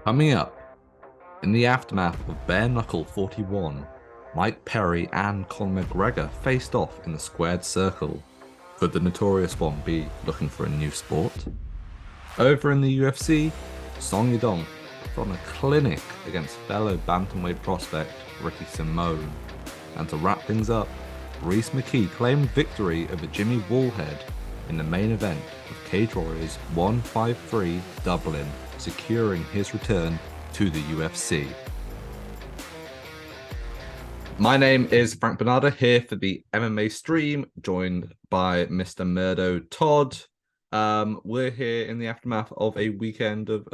Coming up, in the aftermath of Bare Knuckle 41, Mike Perry and Conor McGregor faced off in the squared circle. Could the notorious one be looking for a new sport? Over in the UFC, Song Yadong put on a clinic against fellow bantamweight prospect Ricky Simone. And to wrap things up, Reese McKee claimed victory over Jimmy Wallhead in the main event of Cage Warriors 153 Dublin, securing his return to the UFC. My name is Frank Bonada, here for the MMA stream, joined by Mr. Murdo, Todd. We're here in the aftermath of a weekend of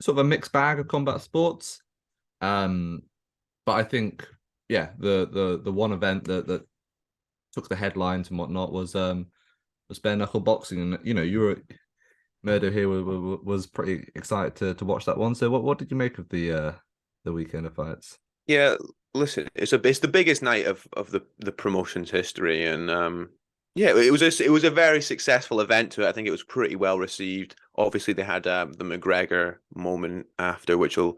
sort of a mixed bag of combat sports. But I think, yeah, the one event that took the headlines and whatnot was bare knuckle boxing, and you were Murdo here was pretty excited to watch that one. So what did you make of the weekend of fights? Yeah, listen, it's the biggest night of the promotion's history, and yeah, it was a very successful event. I think it was pretty well received. Obviously, they had the McGregor moment after, which will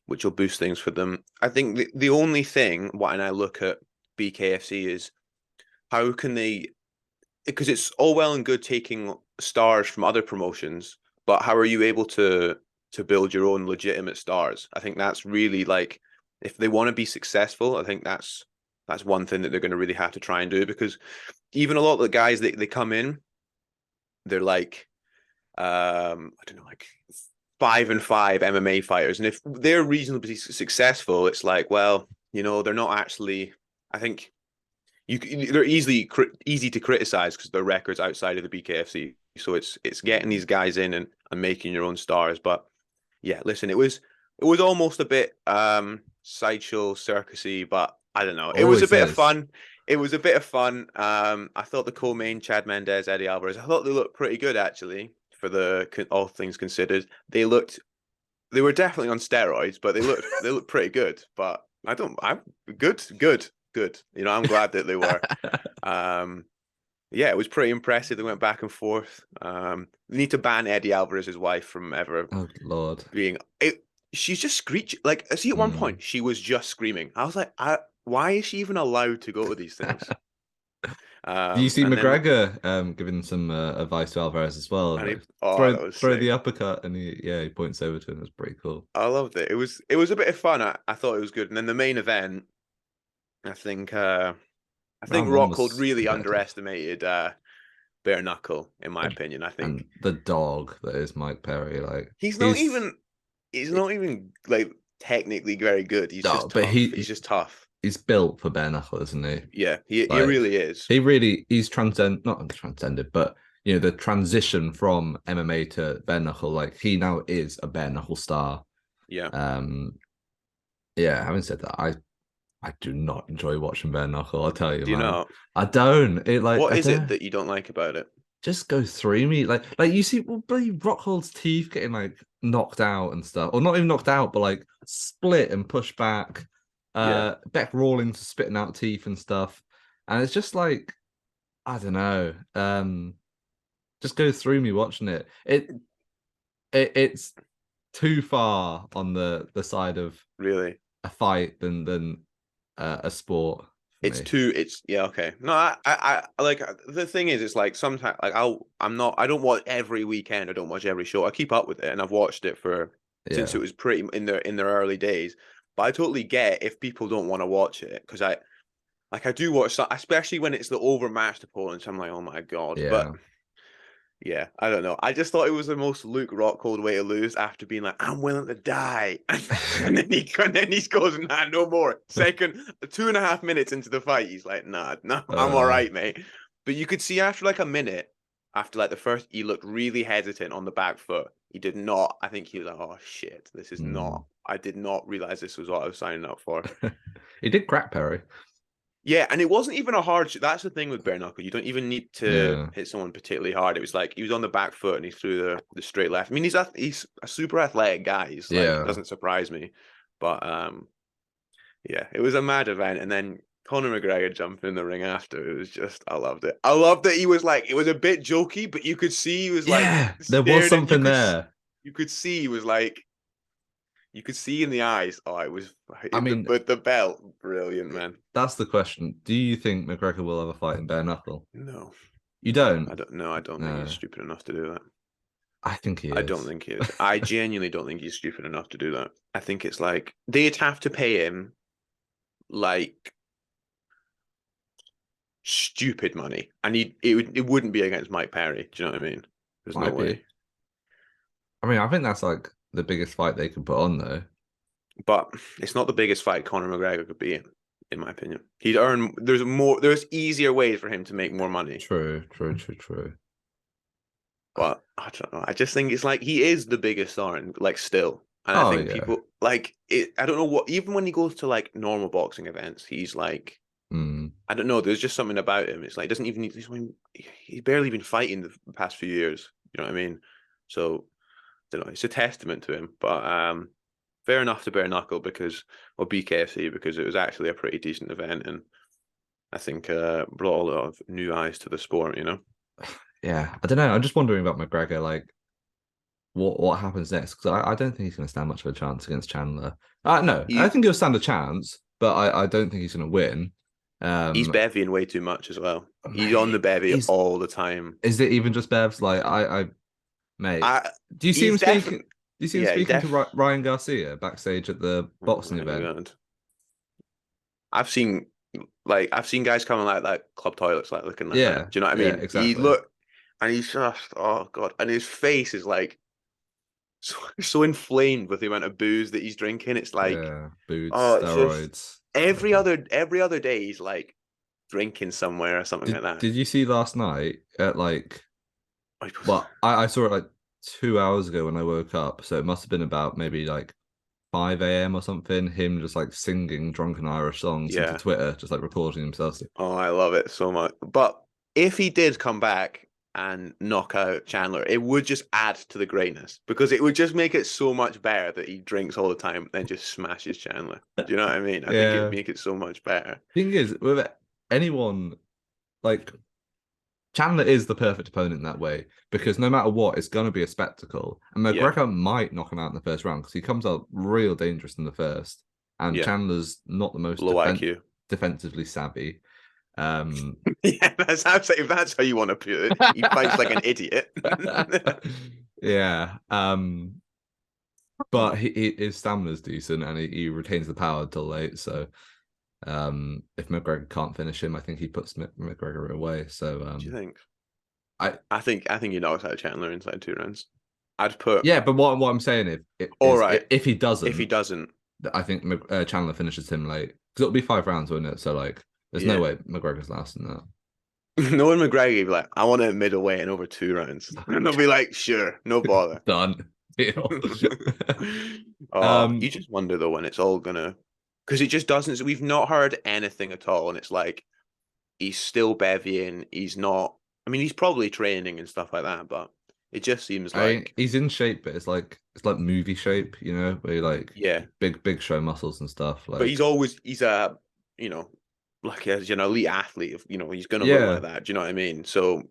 boost things for them. I think the only thing when I look at BKFC is how can they, because it's all well and good taking stars from other promotions, but how are you able to build your own legitimate stars? I think that's really like, if they want to be successful, I think that's one thing that they're going to really have to try and do, because even a lot of the guys they come in, they're like I don't know, like 5-5 MMA fighters, and if they're reasonably successful, it's like, well, they're not actually. I think they're easy to criticize because their records outside of the BKFC. So it's getting these guys in and making your own stars. But yeah, listen, it was almost a bit sideshow circusy, but I don't know. It was a Always bit of is. fun. It was a bit of fun. I thought the co-main, Chad Mendes, Eddie Alvarez, I thought they looked pretty good actually, for all things considered. They were definitely on steroids, but they looked pretty good. But I'm good. I'm glad that they were. Yeah, it was pretty impressive. They went back and forth. They need to ban Eddie Alvarez's wife from ever Oh Lord. being it. She's just screeching. Like, see, at one point she was just screaming. I was like, why is she even allowed to go to these things? Do you see And then McGregor giving some advice to Alvarez as well? and he, Like oh, throw that was throw sick. the uppercut, and he points over to him. That's pretty cool. I loved it. It was a bit of fun. I thought it was good. And then the main event, I think Round one Rockhold was really competitive. underestimated bare knuckle, in my opinion. I And think the dog that is Mike Perry, like he's not he's even like technically very good. He's no, just but tough. He's just tough. he's built for bare knuckle, isn't he? Yeah, he Like really is. he's not transcended, but the transition from MMA to bare knuckle, like he now is a bare knuckle star. Yeah. Um, yeah. Having said that, I do not enjoy watching bare knuckle. I'll tell you, Do you man. know I don't. It like what I is don't it know. that you don't like about it? Just go through me. Like you see, well, bloody Rockhold's teeth getting like knocked out and stuff, or not even knocked out, but like split and pushed back. Yeah. Beck Rawlings spitting out teeth and stuff, and it's just like I don't know. Just goes through me watching it. It's too far on the side of Really. a fight than a sport for me. It's yeah, okay. No, I like, the thing is, it's like sometimes, like, I don't watch every weekend. I don't watch every show. I keep up with it, and I've watched it since Yeah, it was pretty in their early days. But I totally get if people don't want to watch it, because I do watch some, especially when it's the overmatched opponents. I'm like, oh my God. But yeah, yeah, I don't know. I just thought it was the most Luke Rockhold way to lose, after being like, I'm willing to die. And then he goes, nah, no more. Second, 2.5 minutes into the fight, he's like, nah, no, I'm all uh, right, mate. But you could see after like a minute, after like the first, he looked really hesitant on the back foot. He did not, I think he was like, oh shit, this is mm. not, I did not realize this was what I was signing up for. He did crack Perry. Yeah, and it wasn't even a hard shot. That's the thing with bare knuckle. You don't even need to Yeah, hit someone particularly hard. It was like he was on the back foot and he threw the straight left. I mean, he's a super athletic guy. He's like, yeah, doesn't surprise me. But yeah, it was a mad event. And then Conor McGregor jumping in the ring after. It was just, I loved it. I loved that he was like, it was a bit jokey, but you could see he was like yeah. There was stared at. something there. You could see he was like, You could see in the eyes. Oh, it was. I mean, with the belt, brilliant, man. that's the question. Do you think McGregor will ever fight in bare knuckle? No, You don't? I don't. No, I don't think he's No, stupid enough to do that. I think he I don't is. think he is. I genuinely don't think he's stupid enough to do that. I think it's like they'd have to pay him like stupid money, and it wouldn't be against Mike Perry. Do you know what I mean? There's no Might way. be. I mean, I think that's like the biggest fight they could put on, though. But it's not the biggest fight Conor McGregor could be in my opinion. He'd earn. There's easier ways for him to make more money. True. But I don't know. I just think it's like he is the biggest star, and like still. And I think people like it. I don't know what. Even when he goes to like normal boxing events, he's like, I don't know. There's just something about him. It's like doesn't even need. He's barely been fighting the past few years. You know what I mean? So I don't know. It's a testament to him. But fair enough to bare knuckle BKFC because it was actually a pretty decent event, and I think brought a lot of new eyes to the sport. You know. Yeah, I don't know. I'm just wondering about McGregor, like what happens next? Because I don't think he's going to stand much of a chance against Chandler. No, I think he'll stand a chance, but I don't think he's going to win. He's bevying way too much as well. He's on the bevy all the time. Is it even just bevs? Like mate, do you see him speaking? Do you see him speaking to Ryan Garcia backstage at the boxing event? I've seen guys coming like that club toilets, like looking like that. Do you know what I mean? Yeah, exactly. He look, and he's just oh god, and his face is like so inflamed with the amount of booze that he's drinking. It's like booze, steroids. Every other day he's like drinking somewhere or something like that. Did you see last night at like? Well, I saw it like 2 hours ago when I woke up, so it must have been about maybe like 5 a.m. or something. Him just like singing drunken Irish songs into Twitter, just like recording himself. Oh, I love it so much. But if he did come back and knock out Chandler, it would just add to the greatness because it would just make it so much better that he drinks all the time and then just smashes Chandler. Do you know what I mean? I think it would make it so much better. Thing is, with anyone, like Chandler is the perfect opponent in that way because no matter what, it's going to be a spectacle. And McGregor might knock him out in the first round because he comes out real dangerous in the first. And Chandler's not the most defensively savvy. Yeah, that's how you want to put it. He fights like an idiot. Yeah. But his stamina's decent and he retains the power until late. So if McGregor can't finish him, I think he puts McGregor away. So do you think? I think he knocks out Chandler inside 2 rounds. I'd put but what I'm saying if he doesn't, I think Chandler finishes him late because it'll be 5 rounds, won't it? So like, there's no way McGregor's lasting that. Knowing McGregor, he'd be like, I want it middleweight in over 2 rounds, and they'll be like, sure, no bother, done. You just wonder though when it's all gonna, because it just doesn't. We've not heard anything at all, and it's like he's still bevying. He's not. I mean, he's probably training and stuff like that, but it just seems like he's in shape, but it's like movie shape, you know, where like big show muscles and stuff. Like, but he's a like as elite athlete. He's gonna look like that. Do you know what I mean? So,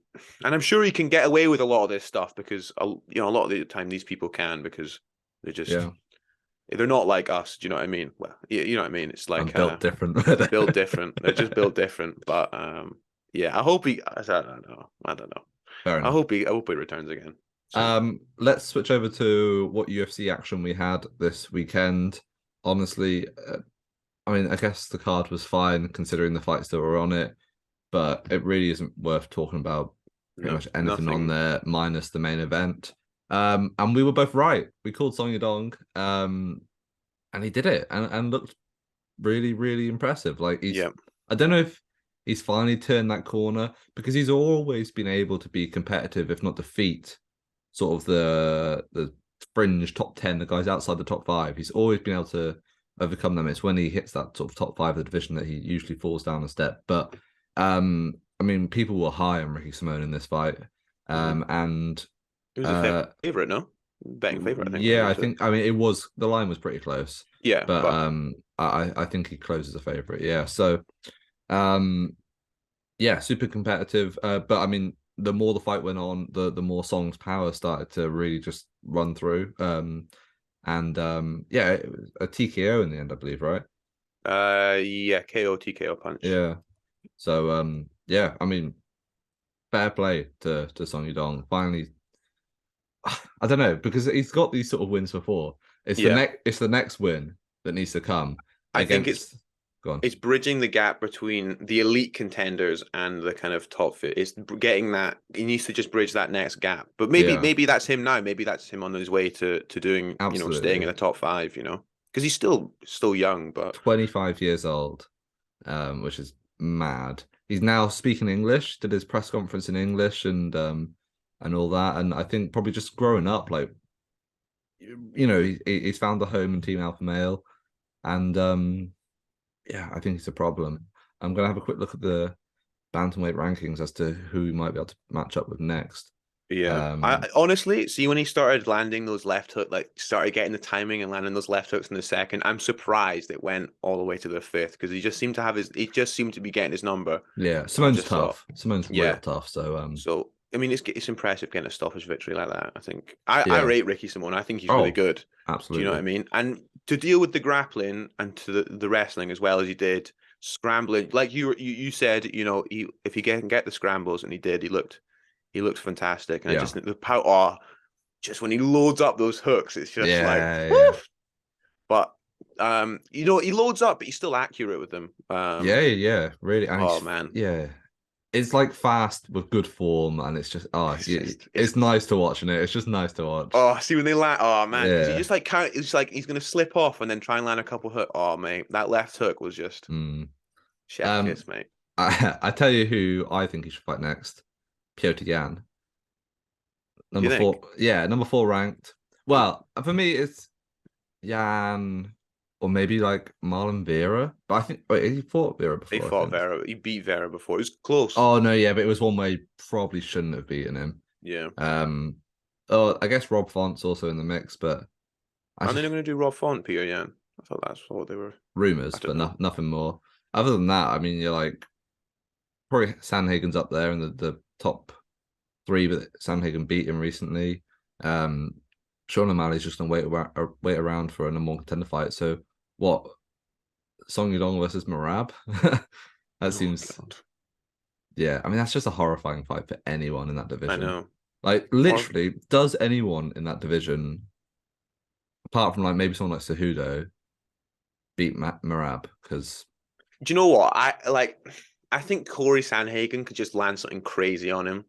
and I'm sure he can get away with a lot of this stuff because a lot of the time these people can because they're just they're not like us. Do you know what I mean? Well, you know what I mean. It's like built different. Built different. They're just built different. But I hope he. I don't know. Fair enough. I hope he returns again. So. Let's switch over to what UFC action we had this weekend. Honestly, I mean, I guess the card was fine considering the fights that were on it, but it really isn't worth talking about pretty much anything on there minus the main event. And we were both right. We called Song Yadong, and he did it and looked really, really impressive. Like I don't know if he's finally turned that corner because he's always been able to be competitive, if not defeat sort of the fringe top 10, the guys outside the top 5. He's always been able to overcome them. It's when he hits that sort of top 5 of the division that he usually falls down a step. But I mean, people were high on Ricky Simone in this fight, and it was a favorite, no? Betting favorite, I think. Yeah, I think. I mean, the line was pretty close. Yeah, but I think he closes a favorite. Yeah, so super competitive. But I mean, the more the fight went on, the more Song's power started to really just run through. And yeah, it was a TKO in the end, I believe, right? Yeah, KO TKO punch. Yeah. So yeah, I mean, fair play to Song Yadong. Finally, I don't know, because he's got these sort of wins before. Yeah, It's the next win that needs to come I think it's against. Go on. it's bridging the gap between the elite contenders and the kind of top fit. It's getting that he needs to just bridge that next gap. But Yeah, maybe that's him now. Maybe that's him on his way to doing, staying in absolutely. the top five. Because he's still young, but 25 years old, which is mad. He's now speaking English, did his press conference in English and all that. And I think probably just growing up, like he's found a home in Team Alpha Male. And yeah, I think it's a problem. I'm gonna have a quick look at the bantamweight rankings as to who he might be able to match up with next. yeah. Um, I honestly see when he started landing those left hook, like started getting the timing and landing those left hooks in the second. I'm surprised it went all the way to the fifth because he just seemed to be getting his number. yeah, And I Simone's just thought, tough. Simone's real yeah. tough. So So I mean, it's impressive getting a stoppage victory like that. I think I yeah. rate Ricky Simone. I think he's really Oh, good. Do you know what I absolutely. mean? And to deal with the grappling and to the wrestling as well as he did, scrambling like you said, if he can get the scrambles, and he did, he looked fantastic. And I Yeah. just think the power, just when he loads up those hooks, it's just like, Yeah, woo! yeah. But he loads up, but he's still accurate with them. Yeah, really. And Oh he's man, yeah. It's like fast with good form, and it's just it's just it's nice to watch, and it's just nice to watch. see when they land. Oh man, because he Yeah. just like kind of, it's like he's gonna slip off and then try and land a couple hook. Oh mate, that left hook was just Mm. chef Um, kiss, mate. I tell you who I think he should fight next. Piotr Jan, Do you number think? four. Yeah, number four ranked. Ooh, Well, for me, it's Jan or maybe like Marlon Vera. But I think he fought Vera he before, I fought think. Vera. He beat Vera before. It was close. Oh no, yeah, but it was one where he probably shouldn't have beaten him. Yeah. Um, oh, I guess Rob Font's also in the mix, but I And then just they're gonna do Rob Font, Peter Yan. I thought that's what they were. I rumors, don't but know. nothing more. Other than that, I mean, you're like probably Sandhagen's up there in the top three, but Sandhagen beat him recently. Sean O'Malley's just gonna wait around for a number one contender fight. So what? Song Yadong versus Merab? That Oh seems god. yeah. I mean, that's just a horrifying fight for anyone in that I division. know. Like Or literally, does anyone in that division, apart from like maybe someone like Cejudo, beat Merab? Because do you know what? I think Corey Sanhagen could just land something crazy on him.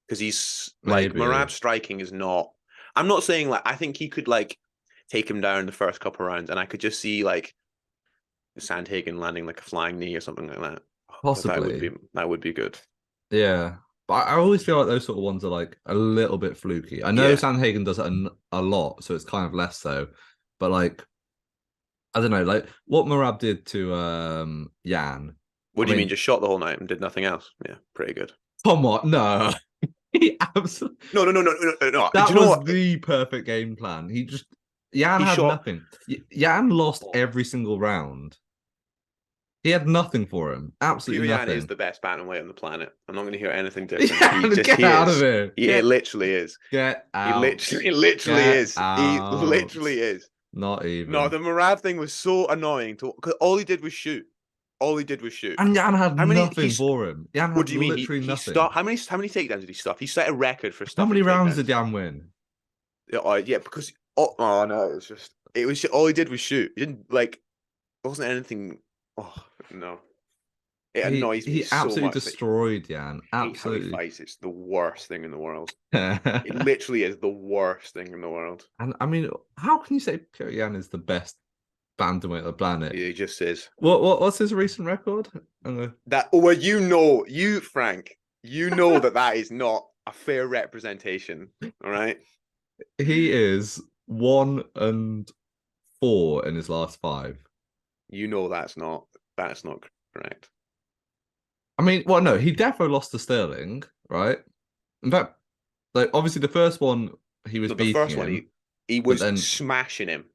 Because he's like maybe Merab's striking is not. I'm not saying like I think he could like take him down the first couple of rounds, and I could just see like Sandhagen landing like a flying knee or something like that. possibly. That would be good. Yeah. But I always feel like those sort of ones are like a little bit fluky. I know Yeah. Sandhagen does it a lot, so it's kind of less so. But like, I don't know, like what Merab did to Jan. What I do you mean? mean, Just shot the whole night and did nothing else? Yeah, pretty good. come on, no. He absolutely No. Do that you know was what? the perfect game plan. He just Jan He had shot. nothing. Jan lost every single round. He had nothing for him. Peter Absolutely Yan is nothing. the best bantamweight on the planet. I'm not going to hear anything different. Jan, get He out of is. here. It literally is. Get He out. literally, literally Get is. He out. literally is. Not No, even. the Merab thing was so annoying. Because all he did was shoot. All he did was shoot. And Jan had How many? nothing for him. Jan What had do you mean? literally He nothing. stopped. How many takedowns did he stuff? He set a record for How many stuffing rounds did takedowns. Jan win? Yeah, because oh no, it was just, all he did was shoot. He didn't like. It wasn't anything. Oh no, it annoys me He so absolutely much. destroyed Jan. I hate how he Absolutely. fights. It's the worst thing in the world. It And literally is the worst thing in the world. I mean, how can you say Pyotr Jan is the best bantamweight on the planet? It just is. What's his recent record? That you Frank, that is not a fair representation. All right. He is 1-4 in his last five. That's not correct. I mean, well, no, he definitely lost to Sterling, right? In fact, like obviously the first one he was No, the beating first one him, he but was then smashing him.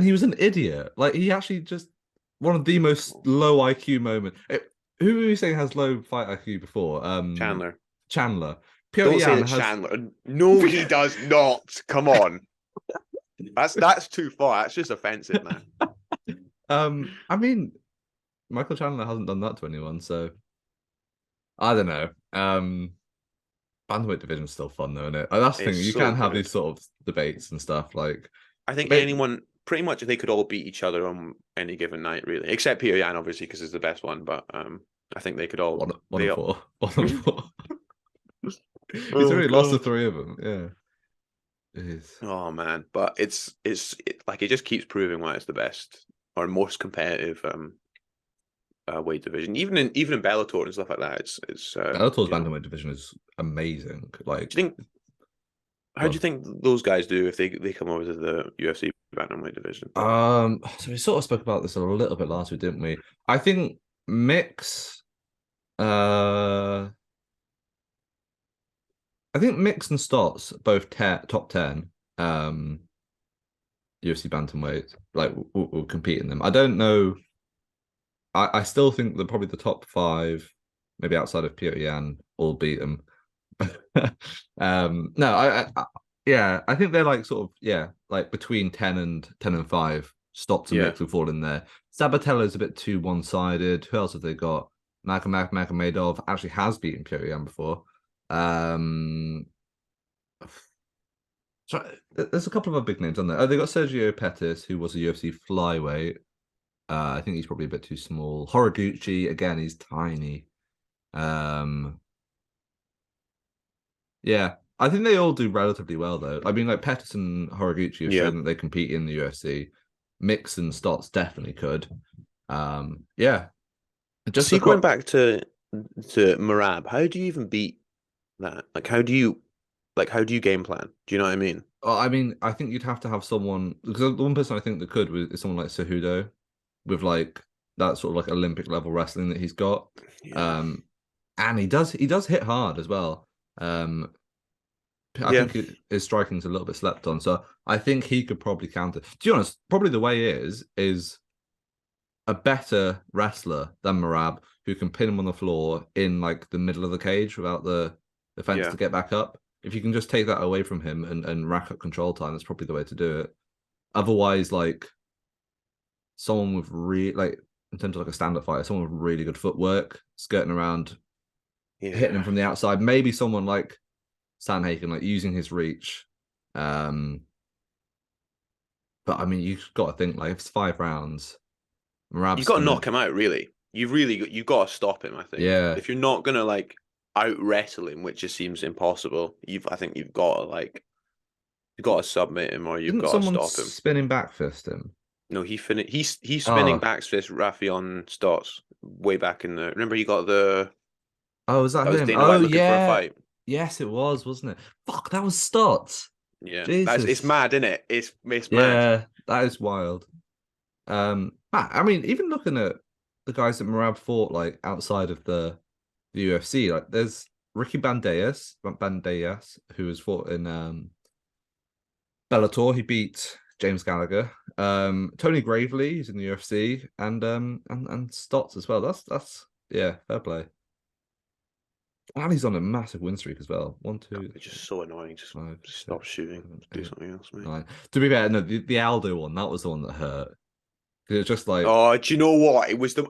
he was an idiot. Like he actually just one of the most low IQ moments. Who were you saying has low fight IQ before? Chandler. Chandler. Piotr Don't say Jan that has Chandler. No, he does not. Come on. That's too far. That's just offensive, man. I mean, Michael Chandler hasn't done that to anyone, so I don't know. Bantamweight division's still fun though, isn't it? That's the thing. It's You so can't have good. these sort of debates and stuff. Like, I think but anyone, pretty much, they could all beat each other on any given night, really, except Peter Yan, obviously, because he's the best one. But I think they could all. one They and all. four, one and four. He's Oh already lost to god. three of them. Yeah, it is. Oh man, but like it just keeps proving why it's the best or most competitive weight division. Even in Bellator and stuff like that, it's Bellator's you know. bantamweight division is amazing. Do you Like, think? How do you think those guys do if they come over to the UFC bantamweight division? so we sort of spoke about this a little bit last week, didn't we? I think Mix, uh, I think Mix and Stotts both top 10, UFC bantamweight, like will compete in them. I don't know. I still think that probably the top five, maybe outside of Peter Yan, will beat them. No, yeah, I think they're like sort of like between 10 and 5. Stotts and Yeah, Mix will fall in there. Sabatella's a bit too one-sided. Who else have they got? Magomedov actually has beaten Peter Yan before. Um, so there's a couple of other big names on there. Oh, they got Sergio Pettis, who was a UFC flyweight. I think he's probably a bit too small. Horiguchi, again, he's tiny. Yeah, I think they all do relatively well though. I mean, like Pettis and Horiguchi have yeah. shown that they compete in the UFC. Mix and Stotts definitely could. Yeah, just See, going across. back to Merab, how do you even beat that? Like how do you game plan? Do you know what I mean? I mean, I think you'd have to have someone because the one person I think that could is someone like Cejudo, with like that sort of like Olympic level wrestling that he's got. Yeah, Um, and he does hit hard as well. I yeah, think his striking's a little bit slept on, so I think he could probably counter. To be honest, probably the way is a better wrestler than Merab, who can pin him on the floor in like the middle of the cage without the fence yeah. to get back up. If you can just take that away from him and rack up control time, that's probably the way to do it. Otherwise, like someone with like in terms of like a stand-up fighter, someone with really good footwork, skirting around, hitting him Yeah. from the outside. Maybe someone like Sanhagen, like using his reach. Um, but I mean, you've got to think like if it's 5 rounds, You've Marab's got to gonna, knock him out, really. You've got to stop him, I think. yeah. If you're not gonna like out wrestle him, which just seems impossible, I think you've got to submit him or you've Didn't got to someone stop him. spinning back fist him? No, he's spinning Oh, back fist Rafi on Stotts way back in the. Remember, he got the oh, was that that was him? Dana Oh, White looking for a yeah. fight. Yes, it was, wasn't it? Fuck, that was Stotts. Yeah, it's Jesus. mad, isn't it? It's mad. Yeah, that is wild. I mean, even looking at the guys that Merab fought like outside of the UFC, like there's Ricky Bandejas, who has fought in Bellator. He beat James Gallagher. Tony Gravely, he's in the UFC, and Stotts as well. That's yeah, fair play. And he's on a massive win streak as well. One, two, It's three, just so annoying. Just five, stop six, shooting. seven, Do eight, something else, mate. 9. To be fair, no, the Aldo one, that was the one that hurt. It was just like, Oh, do you know what? It was the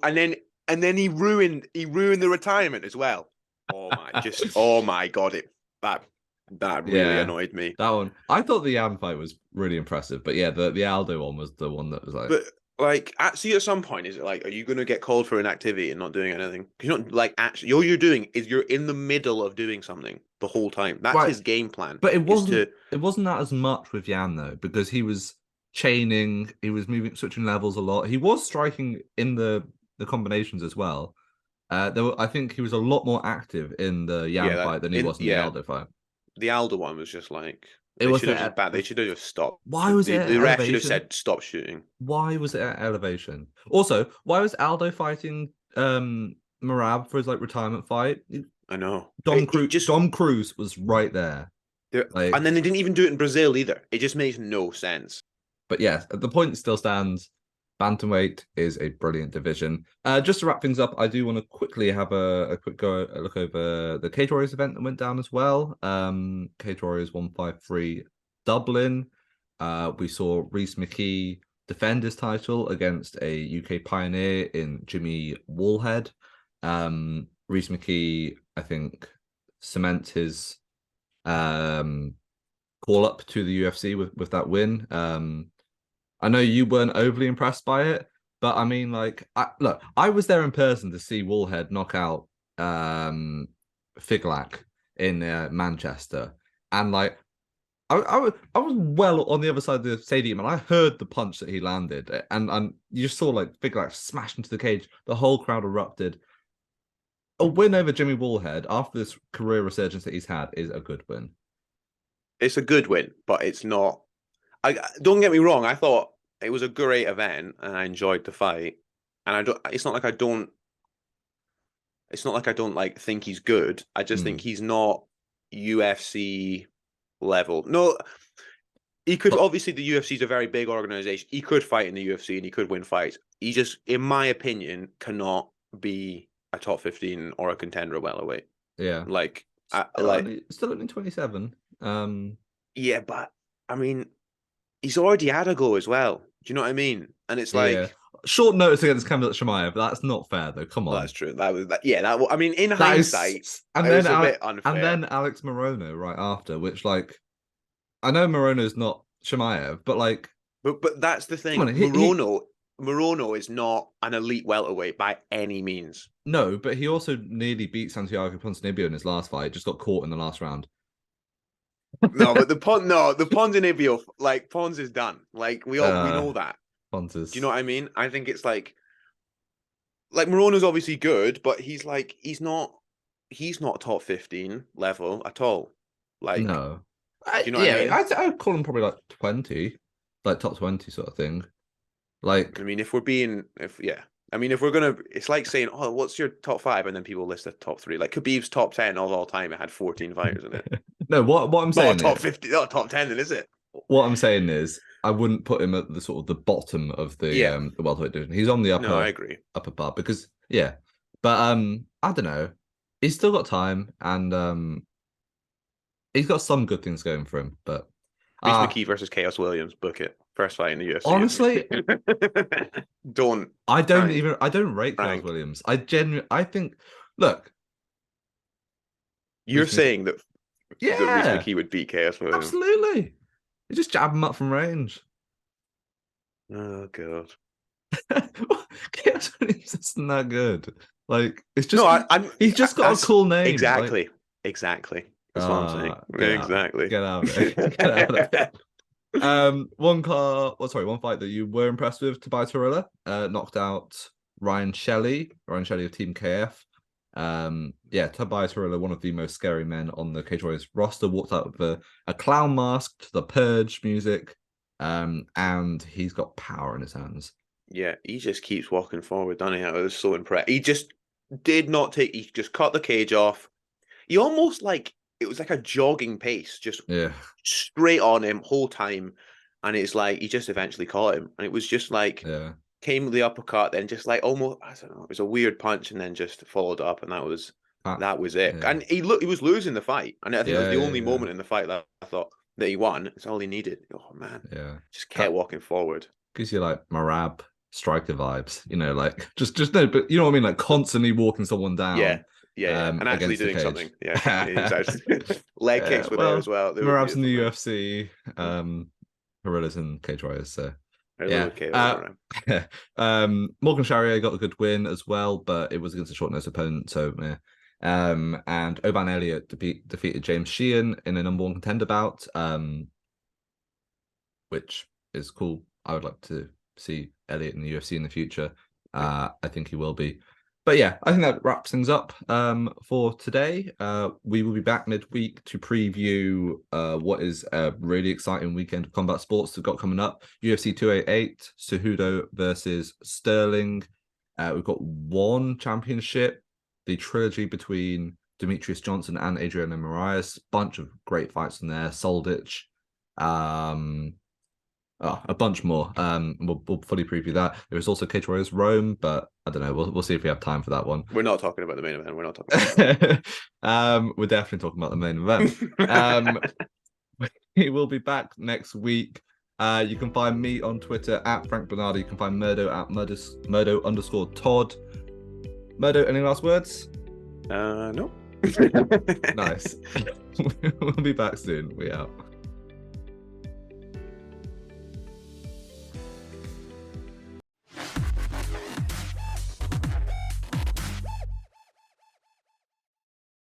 and then he ruined the retirement as well. Oh my god, that really yeah, annoyed me. that one. I thought the Yan fight was really impressive, but yeah, the Aldo one was the one that was like, But like, see, at some point, is it like, are you gonna get called for an activity and not doing anything? You're not like actually. All you're doing is you're in the middle of doing something the whole time. That's right. his game plan. But Is to it wasn't that as much with Yan though, because he was chaining, he was switching levels a lot. He was striking in the combinations as well. I think he was a lot more active in the yeah Yan that fight than he in was in the yeah Aldo fight. the Aldo one was just like It they was should have at just bad. They should have just stopped. why was it at The ref should have elevation? said stop shooting. Why was it at elevation? Also, why was Aldo fighting Merab for his like retirement fight? I know. It just Dom Cruz was right there. and Like, then they didn't even do it in Brazil either. It just makes no sense. but yes, the point still stands. Bantamweight is a brilliant division. Just to wrap things up, I do want to quickly have a quick look over the Cage Warriors event that went down as well. Cage Warriors 153 Dublin. we saw Rhys McKee defend his title against a UK pioneer in Jimmy Wallhead. Rhys McKee, I think, cements his call up to the UFC with that win. I know you weren't overly impressed by it, but I mean, like, I was there in person to see Wallhead knock out Figlak in Manchester, and like, I was well on the other side of the stadium, and I heard the punch that he landed, and you just saw like Figlak smash into the cage. The whole crowd erupted. A win over Jimmy Wallhead after this career resurgence that he's had is a good win. It's a good win, but it's not. I don't get me wrong. I thought it was a great event, and I enjoyed the fight. And I don't. It's not like I don't. It's not like I don't like think he's good. I just think he's not UFC level. No, he could. Obviously, the UFC is a very big organization. He could fight in the UFC and he could win fights. He just, in my opinion, cannot be a top 15 or a contender welterweight. Yeah, like still only 27. Yeah, but I mean, he's already had a go as well. Do you know what I mean? And it's like short notice against Khamzat Chimaev, but that's not fair though. Come on, that's true. That was that. Yeah, that. I mean, in hindsight, and it then was a bit unfair. And then Alex Morono right after, which like, I know Morono's not Chimaev, but like, but that's the thing. Morono is not an elite welterweight by any means. No, but he also nearly beat Santiago Ponzinibbio in his last fight. Just got caught in the last round. No, but the Ponzinibbio, like Pons is done. Like we know that. Pons is... Do you know what I mean? I think it's like Morono's obviously good, but he's not top 15 level at all. Like no, do you know what I mean? I'd call him probably like 20, like top 20 sort of thing. Like, I mean, if we're gonna, it's like saying, "Oh, what's your top 5?" and then people list the top 3. Like Khabib's top 10 of all time. It had 14 fighters in it. No, what I'm saying, not top 50, not top 10, then is it? What I'm saying is, I wouldn't put him at the sort of the bottom of the welterweight division. He's on the upper. No, I agree. Upper part because but I don't know. He's still got time, and he's got some good things going for him. But Rhys McKee versus Chaos Williams, book it. First fight in the UFC. Honestly, I don't rate Frank. Chaos Williams. I think. Look, you're saying that Rhys McKee would beat Chaos Williams. Absolutely. You just jab him up from range. Oh god. Chaos Williams isn't that good. Like, it's just he's just got a cool name. Exactly. Exactly. That's what I'm saying. Exactly. Get out of it. Get out of it. One fight that you were impressed with, Tobias Harila knocked out Ryan Shelley of Team KF. Tobias Harila, one of the most scary men on the Cage Warriors roster, walked out with a clown mask to the Purge music, and he's got power in his hands. Yeah, he just keeps walking forward, doesn't he? I was so impressed. He just did not take. He just cut the cage off. He almost it was like a jogging pace, just straight on him whole time, and it's like he just eventually caught him, and it was just like came with the uppercut, then just like almost, I don't know, it was a weird punch, and then just followed up, and that was it. Yeah. And he was losing the fight, and I think that was the only moment in the fight that I thought that he won. It's all he needed. Oh man, just kept walking forward. Gives you like Merab striker vibes, you know, like just no, but you know what I mean, like constantly walking someone down. And actually doing something. Leg kicks were there as well. Merab's in the UFC. Harila's in Cage Warriors, so Morgan Charrier got a good win as well, but it was against a short-nosed opponent, so and Oban Elliott defeated James Sheehan in a number 1 contender bout, which is cool. I would like to see Elliott in the UFC in the future. I think he will be. But yeah, I think that wraps things up for today. We will be back midweek to preview what is a really exciting weekend of combat sports that got coming up. UFC 288, Cejudo versus Sterling. We've got one championship, the trilogy between Demetrius Johnson and Adriano Moraes. Bunch of great fights in there. Soldich. A bunch more. We'll fully preview that. There is also Cage Warriors Rome, but I don't know. We'll see if we have time for that one. We're not talking about the main event. We're not talking about we're definitely talking about the main event. We will be back next week You can find me on Twitter at Frank Bonada. You can find Murdo at Murdo_Todd. Murdo, any last words? No. Nice. We'll be back soon. We out.